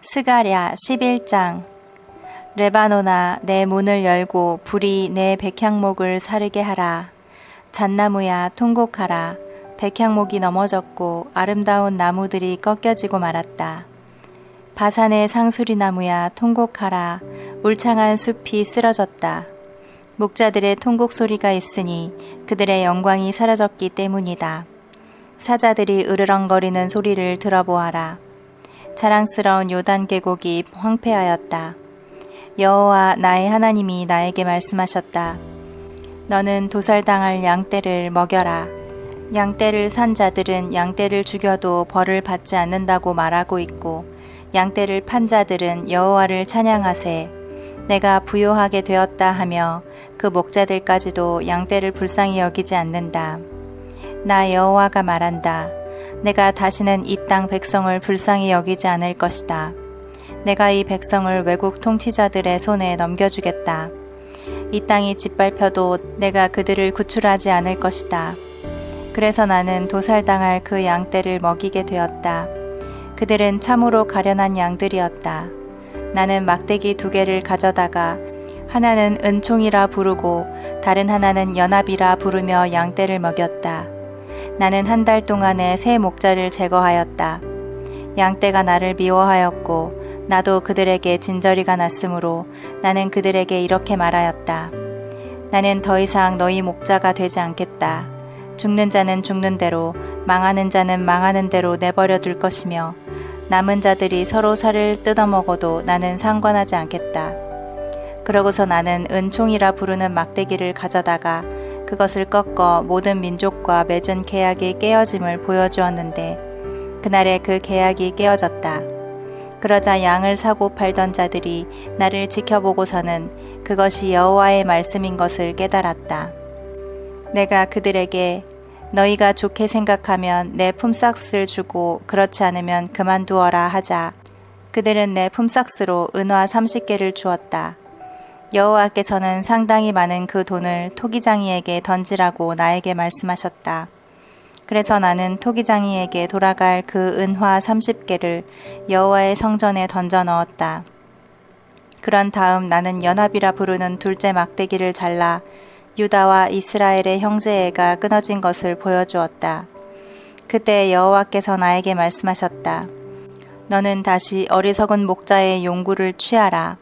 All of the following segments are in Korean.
스가랴 11장. 레바논아, 내 문을 열고 불이 내 백향목을 사르게 하라. 잣나무야, 통곡하라. 백향목이 넘어졌고 아름다운 나무들이 꺾여지고 말았다. 바산의 상수리나무야, 통곡하라. 울창한 숲이 쓰러졌다. 목자들의 통곡 소리가 있으니 그들의 영광이 사라졌기 때문이다. 사자들이 으르렁거리는 소리를 들어보아라. 자랑스러운 요단 계곡이 황폐하였다. 여호와 나의 하나님이 나에게 말씀하셨다. 너는 도살당할 양떼를 먹여라. 양떼를 산 자들은 양떼를 죽여도 벌을 받지 않는다고 말하고 있고, 양떼를 판 자들은 여호와를 찬양하세. 내가 부요하게 되었다 하며 그 목자들까지도 양떼를 불쌍히 여기지 않는다. 나 여호와가 말한다. 내가 다시는 이 땅 백성을 불쌍히 여기지 않을 것이다. 내가 이 백성을 외국 통치자들의 손에 넘겨주겠다. 이 땅이 짓밟혀도 내가 그들을 구출하지 않을 것이다. 그래서 나는 도살당할 그 양떼를 먹이게 되었다. 그들은 참으로 가련한 양들이었다. 나는 막대기 2개를 가져다가 하나는 은총이라 부르고 다른 하나는 연합이라 부르며 양떼를 먹였다. 나는 한 달 동안에 새 목자를 제거하였다. 양떼가 나를 미워하였고 나도 그들에게 진저리가 났으므로 나는 그들에게 이렇게 말하였다. 나는 더 이상 너희 목자가 되지 않겠다. 죽는 자는 죽는 대로, 망하는 자는 망하는 대로 내버려 둘 것이며 남은 자들이 서로 살을 뜯어먹어도 나는 상관하지 않겠다. 그러고서 나는 은총이라 부르는 막대기를 가져다가 그것을 꺾어 모든 민족과 맺은 계약이 깨어짐을 보여주었는데 그날에 그 계약이 깨어졌다. 그러자 양을 사고 팔던 자들이 나를 지켜보고서는 그것이 여호와의 말씀인 것을 깨달았다. 내가 그들에게 너희가 좋게 생각하면 내 품삯을 주고 그렇지 않으면 그만두어라 하자. 그들은 내 품삯으로 은화 30개를 주었다. 여호와께서는 상당히 많은 그 돈을 토기장이에게 던지라고 나에게 말씀하셨다. 그래서 나는 토기장이에게 돌아갈 그 은화 30개를 여호와의 성전에 던져 넣었다. 그런 다음 나는 연합이라 부르는 둘째 막대기를 잘라 유다와 이스라엘의 형제애가 끊어진 것을 보여주었다. 그때 여호와께서 나에게 말씀하셨다. 너는 다시 어리석은 목자의 용구를 취하라.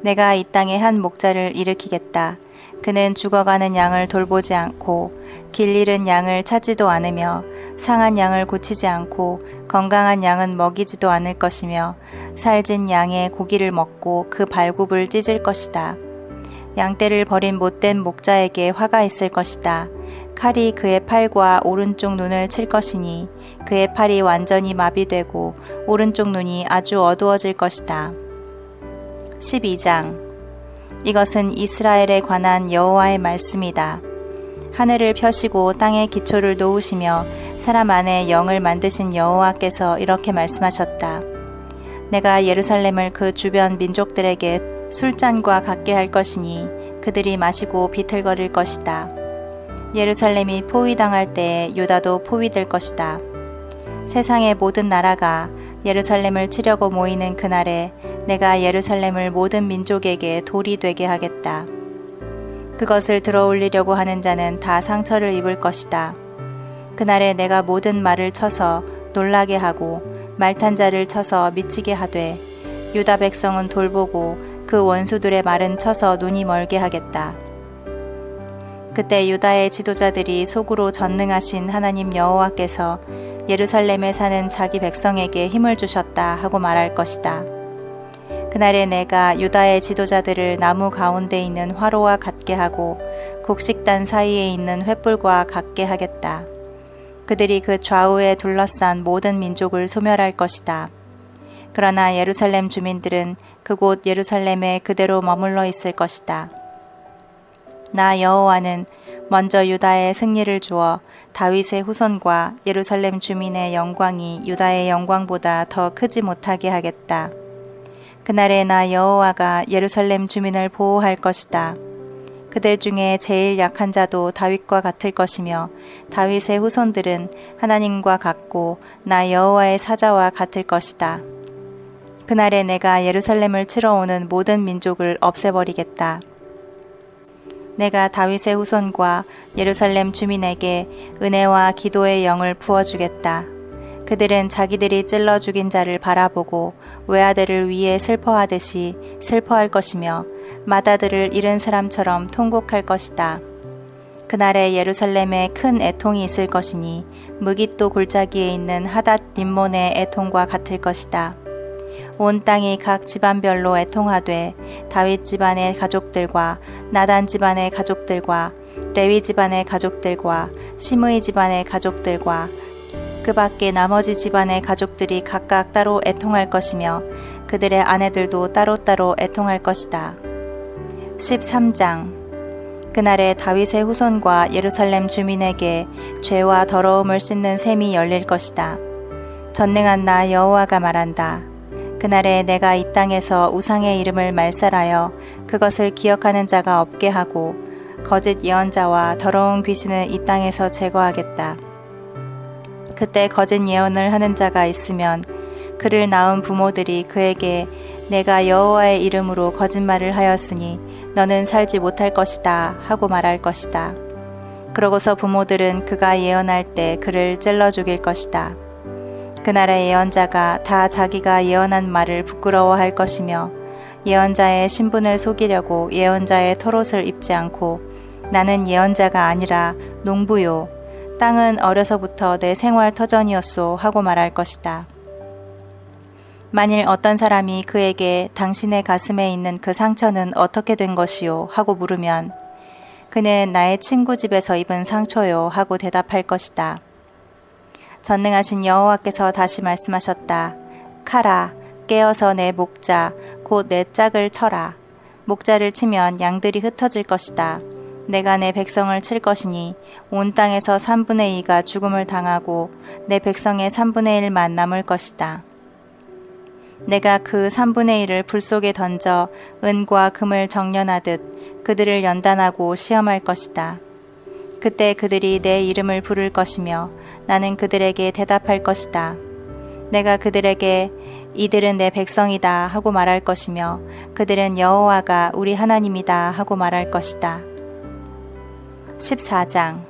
내가 이 땅에 한 목자를 일으키겠다. 그는 죽어가는 양을 돌보지 않고 길 잃은 양을 찾지도 않으며 상한 양을 고치지 않고 건강한 양은 먹이지도 않을 것이며 살진 양의 고기를 먹고 그 발굽을 찢을 것이다. 양떼를 버린 못된 목자에게 화가 있을 것이다. 칼이 그의 팔과 오른쪽 눈을 칠 것이니 그의 팔이 완전히 마비되고 오른쪽 눈이 아주 어두워질 것이다. 12장. 이것은 이스라엘에 관한 여호와의 말씀이다. 하늘을 펴시고 땅에 기초를 놓으시며 사람 안에 영을 만드신 여호와께서 이렇게 말씀하셨다. 내가 예루살렘을 그 주변 민족들에게 술잔과 같게 할 것이니 그들이 마시고 비틀거릴 것이다. 예루살렘이 포위당할 때에 유다도 포위될 것이다. 세상의 모든 나라가 예루살렘을 치려고 모이는 그날에 내가 예루살렘을 모든 민족에게 돌이 되게 하겠다. 그것을 들어올리려고 하는 자는 다 상처를 입을 것이다. 그날에 내가 모든 말을 쳐서 놀라게 하고 말탄 자를 쳐서 미치게 하되 유다 백성은 돌보고 그 원수들의 말은 쳐서 눈이 멀게 하겠다. 그때 유다의 지도자들이 속으로 전능하신 하나님 여호와께서 예루살렘에 사는 자기 백성에게 힘을 주셨다 하고 말할 것이다. 그날에 내가 유다의 지도자들을 나무 가운데 있는 화로와 같게 하고 곡식단 사이에 있는 횃불과 같게 하겠다. 그들이 그 좌우에 둘러싼 모든 민족을 소멸할 것이다. 그러나 예루살렘 주민들은 그곳 예루살렘에 그대로 머물러 있을 것이다. 나 여호와는 먼저 유다에 승리를 주어 다윗의 후손과 예루살렘 주민의 영광이 유다의 영광보다 더 크지 못하게 하겠다. 그날에 나 여호와가 예루살렘 주민을 보호할 것이다. 그들 중에 제일 약한 자도 다윗과 같을 것이며 다윗의 후손들은 하나님과 같고 나 여호와의 사자와 같을 것이다. 그날에 내가 예루살렘을 치러 오는 모든 민족을 없애버리겠다. 내가 다윗의 후손과 예루살렘 주민에게 은혜와 기도의 영을 부어주겠다. 그들은 자기들이 찔러 죽인 자를 바라보고 외아들을 위해 슬퍼하듯이 슬퍼할 것이며 맏아들을 잃은 사람처럼 통곡할 것이다. 그날에 예루살렘에 큰 애통이 있을 것이니 무깃도 골짜기에 있는 하닷 림몬의 애통과 같을 것이다. 온 땅이 각 집안별로 애통하되 다윗 집안의 가족들과 나단 집안의 가족들과 레위 집안의 가족들과 시므이 집안의 가족들과 그 밖에 나머지 집안의 가족들이 각각 따로 애통할 것이며 그들의 아내들도 따로따로 애통할 것이다. 13장. 그날에 다윗의 후손과 예루살렘 주민에게 죄와 더러움을 씻는 샘이 열릴 것이다. 전능한 나 여호와가 말한다. 그날에 내가 이 땅에서 우상의 이름을 말살하여 그것을 기억하는 자가 없게 하고 거짓 예언자와 더러운 귀신을 이 땅에서 제거하겠다. 그때 거짓 예언을 하는 자가 있으면 그를 낳은 부모들이 그에게 내가 여호와의 이름으로 거짓말을 하였으니 너는 살지 못할 것이다 하고 말할 것이다. 그러고서 부모들은 그가 예언할 때 그를 찔러 죽일 것이다. 그날의 예언자가 다 자기가 예언한 말을 부끄러워할 것이며 예언자의 신분을 속이려고 예언자의 털옷을 입지 않고 나는 예언자가 아니라 농부요. 땅은 어려서부터 내 생활 터전이었소 하고 말할 것이다. 만일 어떤 사람이 그에게 당신의 가슴에 있는 그 상처는 어떻게 된 것이요 하고 물으면 그는 나의 친구 집에서 입은 상처요 하고 대답할 것이다. 전능하신 여호와께서 다시 말씀하셨다. 카라, 깨어서 내 목자, 곧 내 짝을 쳐라. 목자를 치면 양들이 흩어질 것이다. 내가 내 백성을 칠 것이니 온 땅에서 3분의 2가 죽음을 당하고 내 백성의 3분의 1만 남을 것이다. 내가 그 3분의 1을 불 속에 던져 은과 금을 정련하듯 그들을 연단하고 시험할 것이다. 그때 그들이 내 이름을 부를 것이며 나는 그들에게 대답할 것이다. 내가 그들에게 이들은 내 백성이다 하고 말할 것이며 그들은 여호와가 우리 하나님이다 하고 말할 것이다. 14장.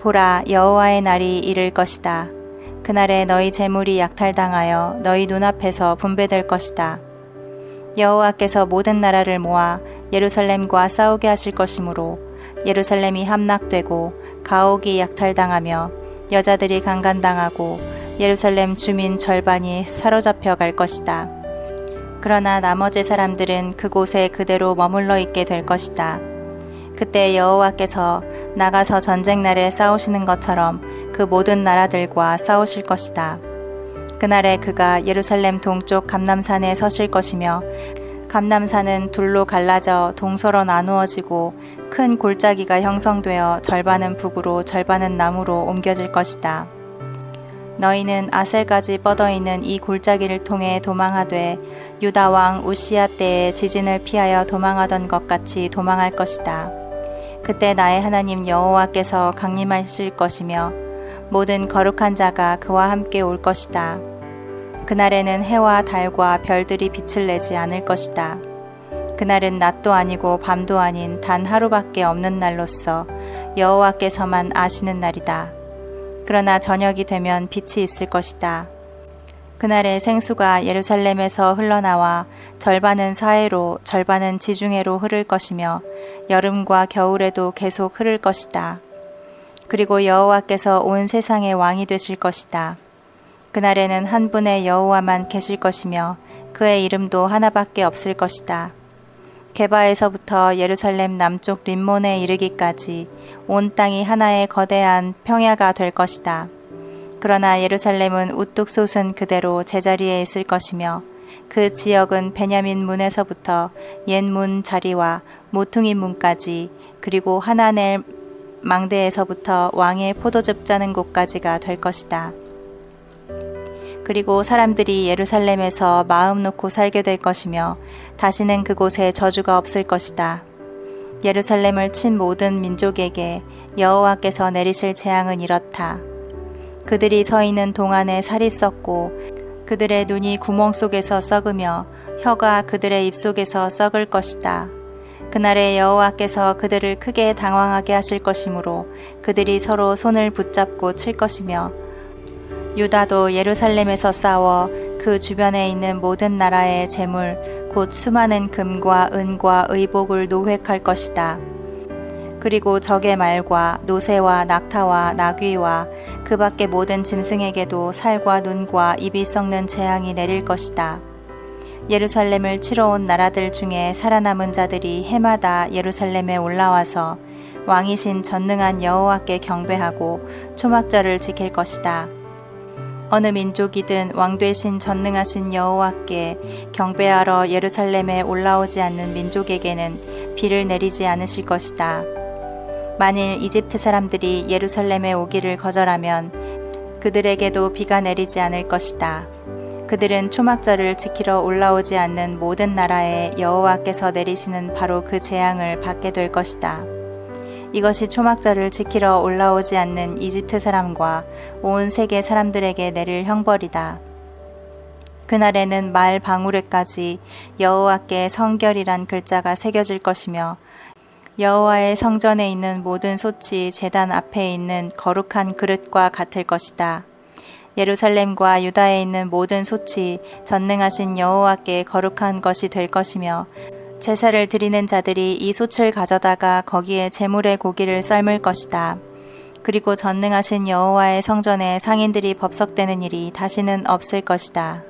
보라, 여호와의 날이 이를 것이다. 그날에 너희 재물이 약탈당하여 너희 눈앞에서 분배될 것이다. 여호와께서 모든 나라를 모아 예루살렘과 싸우게 하실 것이므로 예루살렘이 함락되고 가옥이 약탈당하며 여자들이 강간당하고 예루살렘 주민 절반이 사로잡혀 갈 것이다. 그러나 나머지 사람들은 그곳에 그대로 머물러 있게 될 것이다. 그때 여호와께서 나가서 전쟁 날에 싸우시는 것처럼 그 모든 나라들과 싸우실 것이다. 그날에 그가 예루살렘 동쪽 감람산에 서실 것이며 감람산은 둘로 갈라져 동서로 나누어지고 큰 골짜기가 형성되어 절반은 북으로 절반은 남으로 옮겨질 것이다. 너희는 아셀까지 뻗어있는 이 골짜기를 통해 도망하되 유다 왕 우시야 때의 지진을 피하여 도망하던 것 같이 도망할 것이다. 그때 나의 하나님 여호와께서 강림하실 것이며 모든 거룩한 자가 그와 함께 올 것이다. 그날에는 해와 달과 별들이 빛을 내지 않을 것이다. 그날은 낮도 아니고 밤도 아닌 단 하루밖에 없는 날로서 여호와께서만 아시는 날이다. 그러나 저녁이 되면 빛이 있을 것이다. 그날에 생수가 예루살렘에서 흘러나와 절반은 사해로 절반은 지중해로 흐를 것이며 여름과 겨울에도 계속 흐를 것이다. 그리고 여호와께서 온 세상의 왕이 되실 것이다. 그날에는 한 분의 여호와만 계실 것이며 그의 이름도 하나밖에 없을 것이다. 게바에서부터 예루살렘 남쪽 림몬에 이르기까지 온 땅이 하나의 거대한 평야가 될 것이다. 그러나 예루살렘은 우뚝 솟은 그대로 제자리에 있을 것이며 그 지역은 베냐민 문에서부터 옛 문 자리와 모퉁이 문까지 그리고 하나넬 망대에서부터 왕의 포도즙 짜는 곳까지가 될 것이다. 그리고 사람들이 예루살렘에서 마음 놓고 살게 될 것이며 다시는 그곳에 저주가 없을 것이다. 예루살렘을 친 모든 민족에게 여호와께서 내리실 재앙은 이렇다. 그들이 서 있는 동안에 살이 썩고 그들의 눈이 구멍 속에서 썩으며 혀가 그들의 입속에서 썩을 것이다. 그날에 여호와께서 그들을 크게 당황하게 하실 것이므로 그들이 서로 손을 붙잡고 칠 것이며 유다도 예루살렘에서 싸워 그 주변에 있는 모든 나라의 재물 곧 수많은 금과 은과 의복을 노획할 것이다. 그리고 적의 말과 노새와 낙타와 나귀와 그 밖의 모든 짐승에게도 살과 눈과 입이 썩는 재앙이 내릴 것이다. 예루살렘을 치러 온 나라들 중에 살아남은 자들이 해마다 예루살렘에 올라와서 왕이신 전능한 여호와께 경배하고 초막절을 지킬 것이다. 어느 민족이든 왕 되신 전능하신 여호와께 경배하러 예루살렘에 올라오지 않는 민족에게는 비를 내리지 않으실 것이다. 만일 이집트 사람들이 예루살렘에 오기를 거절하면 그들에게도 비가 내리지 않을 것이다. 그들은 초막절을 지키러 올라오지 않는 모든 나라에 여호와께서 내리시는 바로 그 재앙을 받게 될 것이다. 이것이 초막절을 지키러 올라오지 않는 이집트 사람과 온 세계 사람들에게 내릴 형벌이다. 그날에는 말 방울에까지 여호와께 성결이란 글자가 새겨질 것이며 여호와의 성전에 있는 모든 솥이 제단 앞에 있는 거룩한 그릇과 같을 것이다. 예루살렘과 유다에 있는 모든 솥이 전능하신 여호와께 거룩한 것이 될 것이며 제사를 드리는 자들이 이 솥을 가져다가 거기에 제물의 고기를 삶을 것이다. 그리고 전능하신 여호와의 성전에 상인들이 법석되는 일이 다시는 없을 것이다.